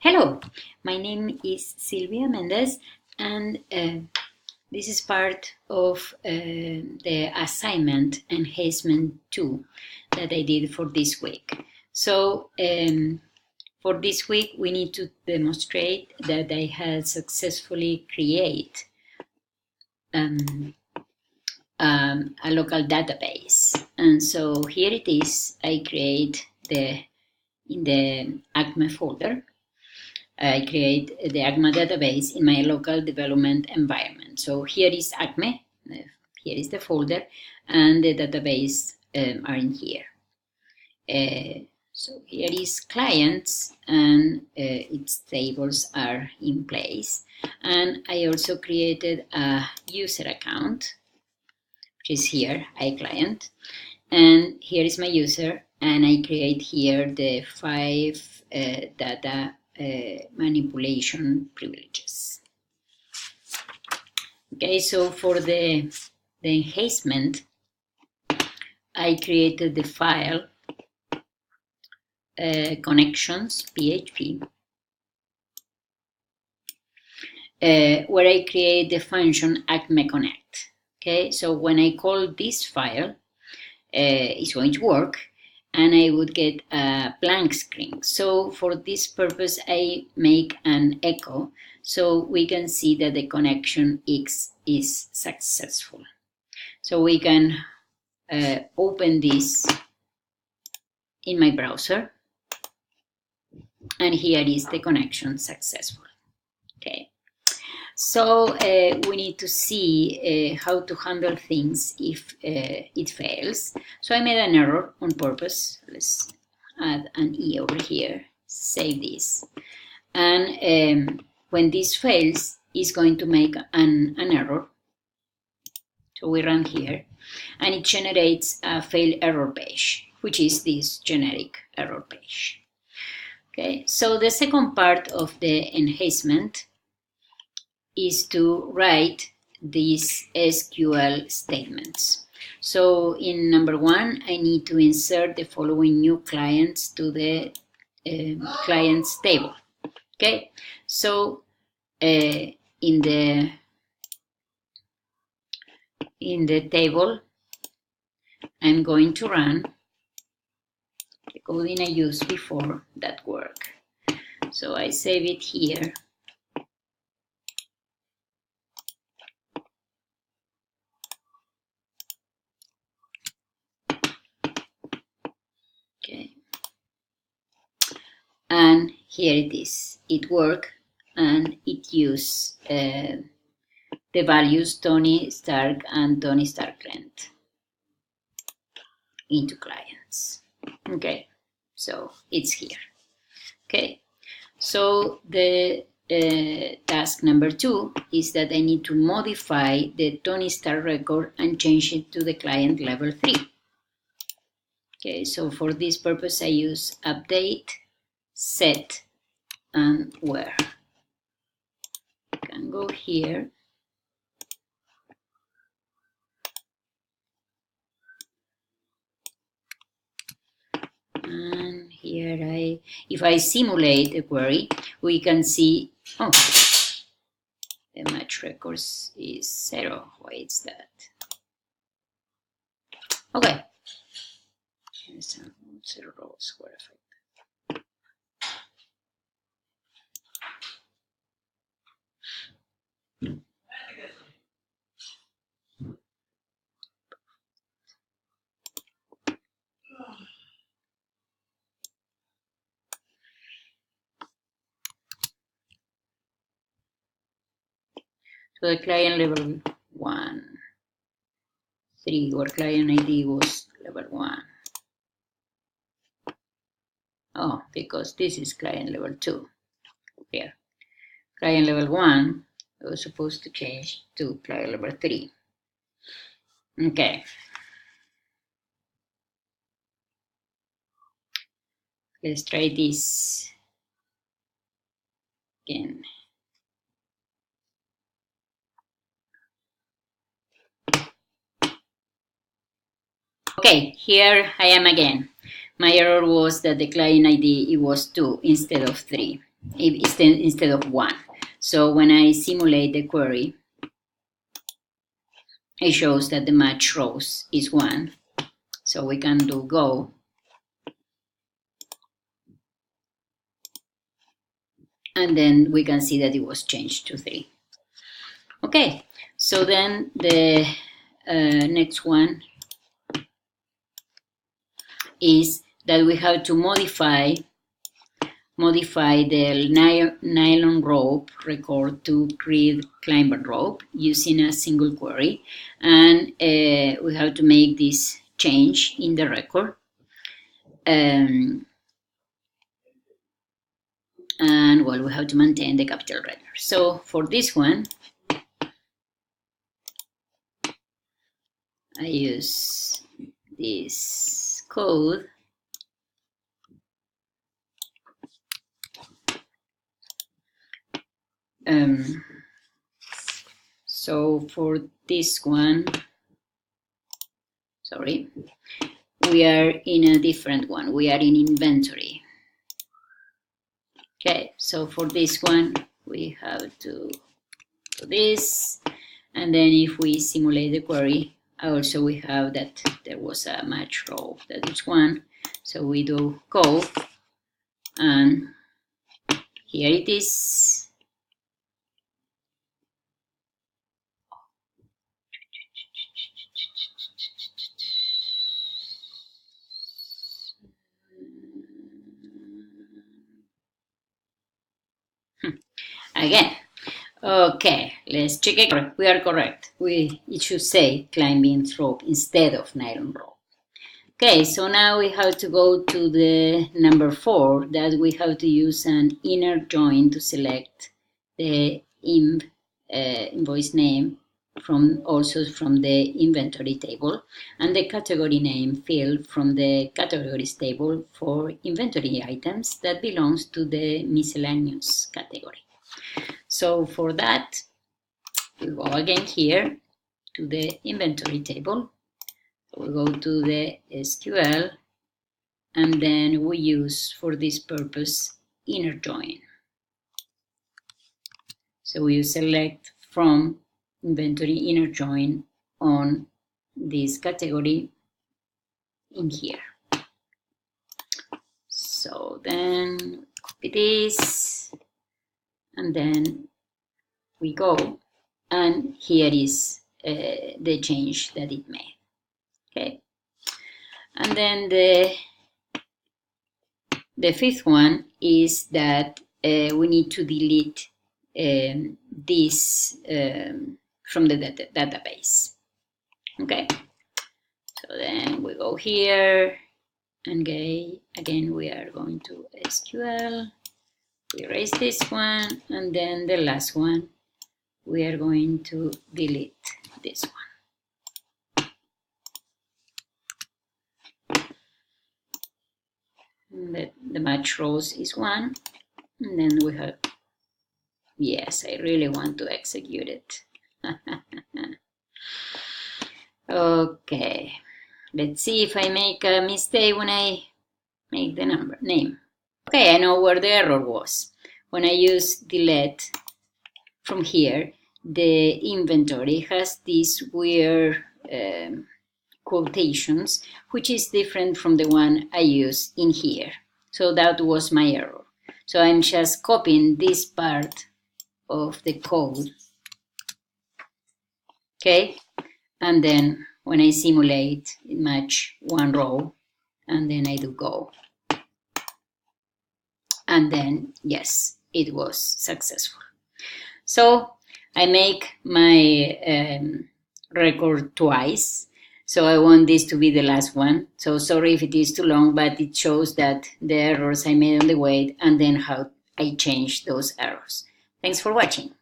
Hello, my name is Silvia Mendez, and this is part of the assignment Enhancement 2 that I did for this week. So, for this week, we need to demonstrate that I had successfully created a local database. And so here it is. I create in the ACME folder. I create the ACME database in my local development environment. So here is ACME, here is the folder, and the database are in here. So here is clients, and its tables are in place. And I also created a user account, which is here, iClient. And here is my user, and I create here the 5 data manipulation privileges. Okay, so for the enhancement, I created the file connections PHP, where I create the function acme connect. Okay, so when I call this file, it's going to work, and I would get a blank screen. So for this purpose, I make an echo so we can see that the connection X is successful. So we can open this in my browser, and here is the connection successful. Okay. So we need to see how to handle things if it fails. So I made an error on purpose. Let's add an E over here, save this. And when this fails, it's going to make an error. So we run here, and it generates a fail error page, which is this generic error page. Okay, so the second part of the enhancement is to write these SQL statements. So in number 1, I need to insert the following new clients to the clients table. Okay, so in the table, I'm going to run the coding I used before that work. So I save it here. Okay, and here it is. It worked, and it used the values Tony Stark and Tony Stark Rent into clients. Okay, so it's here. Okay, so the task number 2 is that I need to modify the Tony Stark record and change it to the client level 3. Okay, so for this purpose I use update, set, and where. I can go here. And here if I simulate a query, we can see, oh, the match records is 0. Why is that? Okay. Here's 0 rows square effect. So the client level 1, 3, or client ID was level 1. Oh, because this is client level 2. Here. Client level 1 was supposed to change to client level 3. Okay. Let's try this again. Okay, here I am again. My error was that the client ID it was 2 instead of 3. instead of 1. So when I simulate the query, it shows that the match rows is 1. So we can do go. And then we can see that it was changed to 3. Okay, so then the next one is that we have to modify the nylon rope record to create climber rope using a single query, and we have to make this change in the record. And well, we have to maintain the capital letter. So for this one, I use this code. So for this one, sorry, we are in a different one. We are in inventory. Okay, so for this one, we have to do this. And then if we simulate the query, also we have that there was a match row that is 1. So we do go, and here it is. Again. Okay, let's check it. We are correct. It should say climbing rope instead of nylon rope. Okay, so now we have to go to the number 4, that we have to use an inner join to select the invoice name also from the inventory table, and the category name field from the categories table for inventory items that belongs to the miscellaneous category. So for that, we go again here to the inventory table. So we go to the SQL, and then we use for this purpose inner join. So we select from inventory inner join on this category in here. So then copy this, and then we go, and here is the change that it made. Okay, and then the fifth one is that we need to delete this from the database. Okay, so then we go here, and again we are going to SQL. We erase this one, and then the last one, we are going to delete this one. The match rows is 1, and then we have, yes, I really want to execute it. Okay, let's see if I make a mistake when I make the name. Okay, I know where the error was. When I use delete from here, the inventory has these weird quotations, which is different from the one I use in here. So that was my error. So I'm just copying this part of the code. Okay, and then when I simulate, it match 1 row, and then I do go. And then, yes, it was successful. So I make my record twice. So I want this to be the last one. So sorry if it is too long, but it shows that the errors I made on the way, and then how I changed those errors. Thanks for watching.